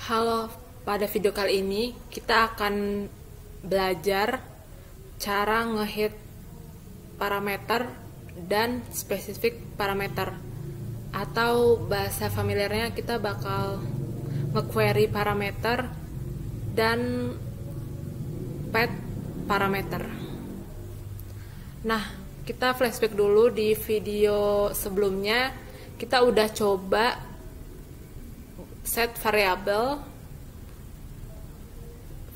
Halo, pada video kali ini kita akan belajar cara ngehit parameter dan spesifik parameter, atau bahasa familiarnya kita bakal nge-query parameter dan pet parameter. Nah, kita flashback dulu. Di video sebelumnya kita udah coba set variabel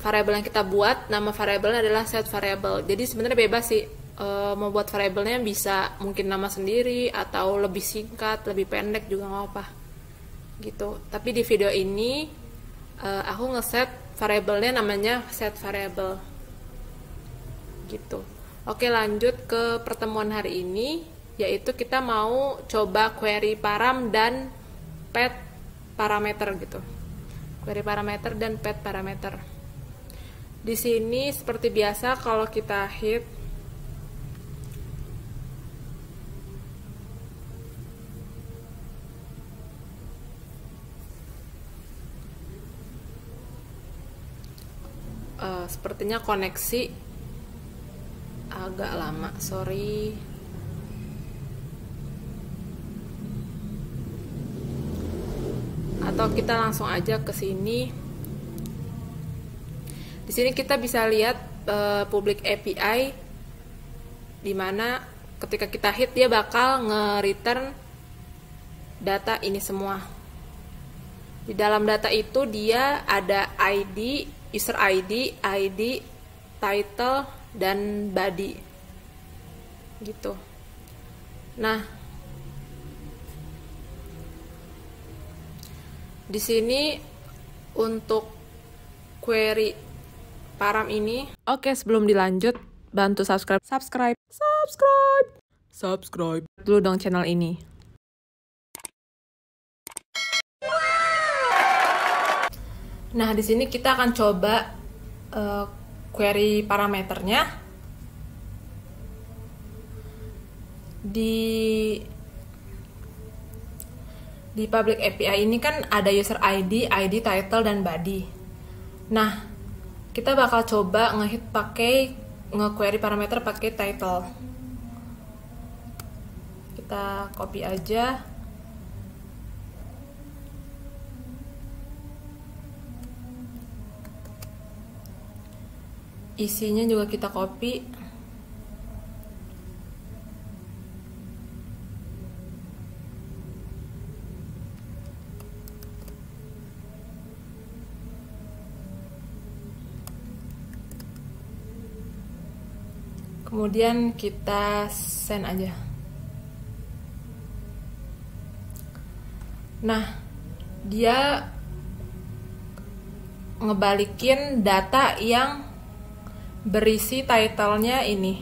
yang kita buat, nama variabelnya adalah set variable. Jadi sebenarnya bebas sih, mau buat variabelnya bisa mungkin nama sendiri atau lebih singkat, lebih pendek juga nggak apa gitu. Tapi di video ini aku ngeset variabelnya namanya set variable gitu. Oke, lanjut ke pertemuan hari ini, yaitu kita mau coba query param dan pet parameter gitu. Query parameter dan pet parameter. Di sini seperti biasa kalau kita hit sepertinya koneksi agak lama, sorry. Atau kita langsung aja ke sini. Di sini kita bisa lihat public API, dimana ketika kita hit dia bakal nge-return data ini semua. Di dalam data itu dia ada ID, user ID, title, dan body gitu. Nah, di sini untuk query param ini, oke, sebelum dilanjut bantu subscribe dulu dong channel ini. Nah, di sini kita akan coba query parameternya. Di public API ini kan ada user ID, title, dan body. Nah, kita bakal coba nge-query parameter pakai title. Kita copy aja. Isinya juga kita copy. Kemudian kita send aja. Nah, dia ngebalikin data yang berisi title-nya ini.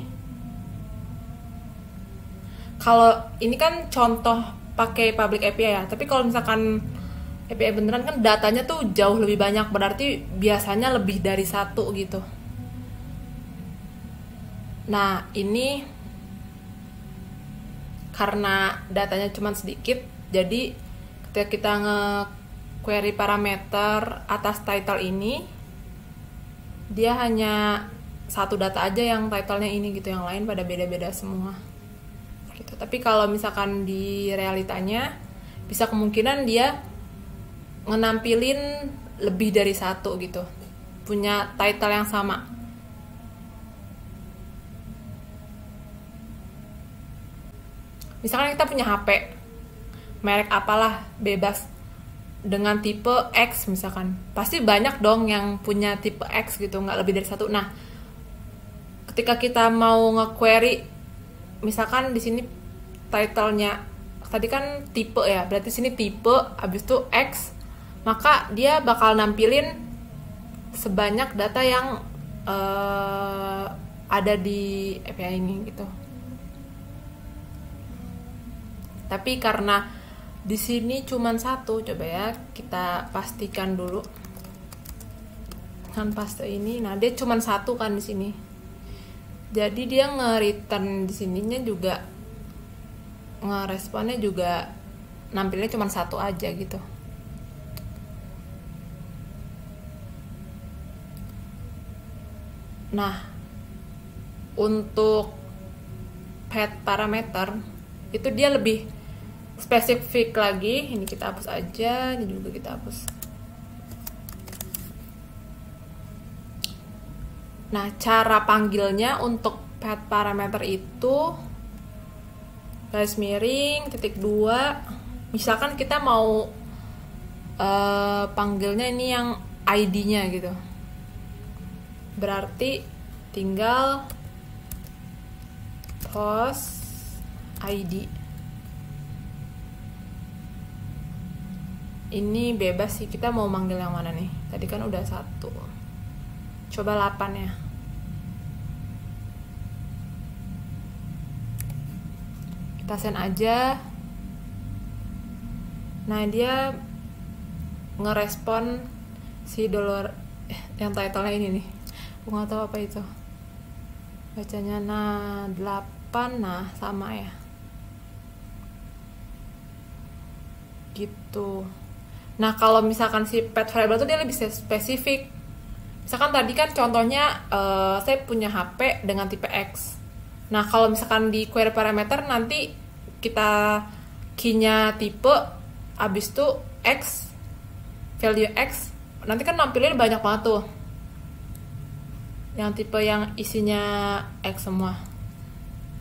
Kalau ini kan contoh pakai public API ya, tapi kalau misalkan API beneran kan datanya tuh jauh lebih banyak, berarti biasanya lebih dari satu gitu. Nah, ini karena datanya cuma sedikit, jadi ketika kita nge-query parameter atas title ini, dia hanya satu data aja yang title-nya ini gitu, yang lain pada beda-beda semua gitu. Tapi kalau misalkan di realitanya bisa kemungkinan dia ngenampilin lebih dari satu gitu, punya title yang sama. Misalkan kita punya HP merek apalah, bebas, dengan tipe X misalkan, pasti banyak dong yang punya tipe X gitu, nggak lebih dari satu. Nah, ketika kita mau nge-query, misalkan di sini title-nya tadi kan tipe ya, berarti sini tipe, habis itu X, maka dia bakal nampilin sebanyak data yang ada di API ini gitu. Tapi karena di sini cuma satu, coba ya kita pastikan dulu. Kan paste ini, nah dia cuma satu kan di sini. Jadi dia nge-return di sininya juga, ngeresponnya juga nampilnya cuma satu aja gitu. Nah, untuk pet parameter itu dia lebih spesifik lagi. Ini kita hapus aja, ini juga kita hapus. Nah, cara panggilnya untuk pet parameter itu garis miring titik 2. Misalkan kita mau panggilnya ini yang ID-nya gitu. Berarti tinggal post ID. Ini bebas sih, kita mau manggil yang mana nih? Tadi kan udah 1. Coba 8 ya. Kita send aja. Nah, dia ngerespon si dollar yang title-nya ini nih. Aku nggak tahu apa itu. Bacanya 8, nah sama ya. Gitu. Nah, kalau misalkan si pet variable tuh dia lebih spesifik. Misalkan tadi kan contohnya saya punya HP dengan tipe X. Nah, kalau misalkan di query parameter nanti kita key-nya tipe, abis itu X, value X, nanti kan nampilin banyak banget tuh. Yang tipe yang isinya X semua.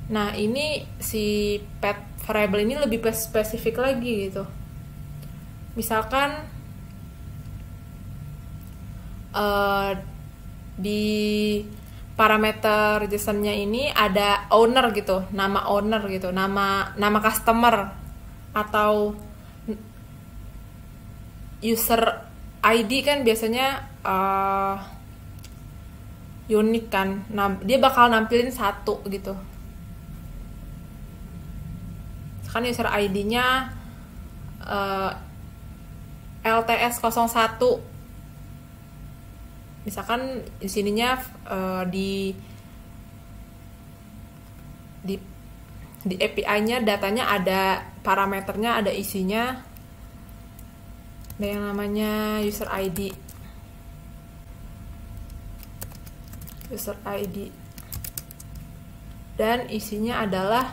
Nah, ini si pet variable ini lebih spesifik lagi gitu. Misalkan di parameter JSON-nya ini ada owner gitu, nama owner gitu, nama customer atau user ID kan biasanya unik kan. Nah, dia bakal nampilin 1 gitu. Kan user ID-nya LTS 01. Misalkan di sininya di API-nya datanya ada parameternya, ada isinya, ada yang namanya user ID. Dan isinya adalah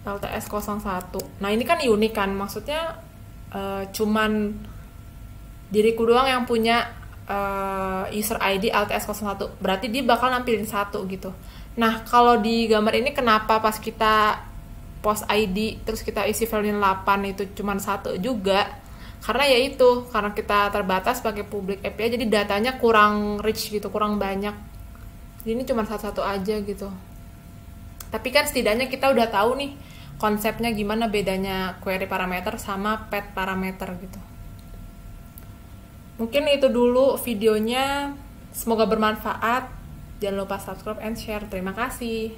LTS 01. Nah, ini kan unik kan, maksudnya cuman diriku doang yang punya user ID LTS 01, berarti dia bakal nampilin 1 gitu. Nah, kalau di gambar ini kenapa pas kita post ID terus kita isi value 8 itu cuman 1 juga? Karena ya itu, karena kita terbatas pakai public API, jadi datanya kurang rich gitu, kurang banyak. Jadi ini cuma 1 aja gitu. Tapi kan setidaknya kita udah tahu nih konsepnya gimana bedanya query parameter sama pet parameter gitu. Mungkin itu dulu videonya, semoga bermanfaat. Jangan lupa subscribe and share. Terima kasih.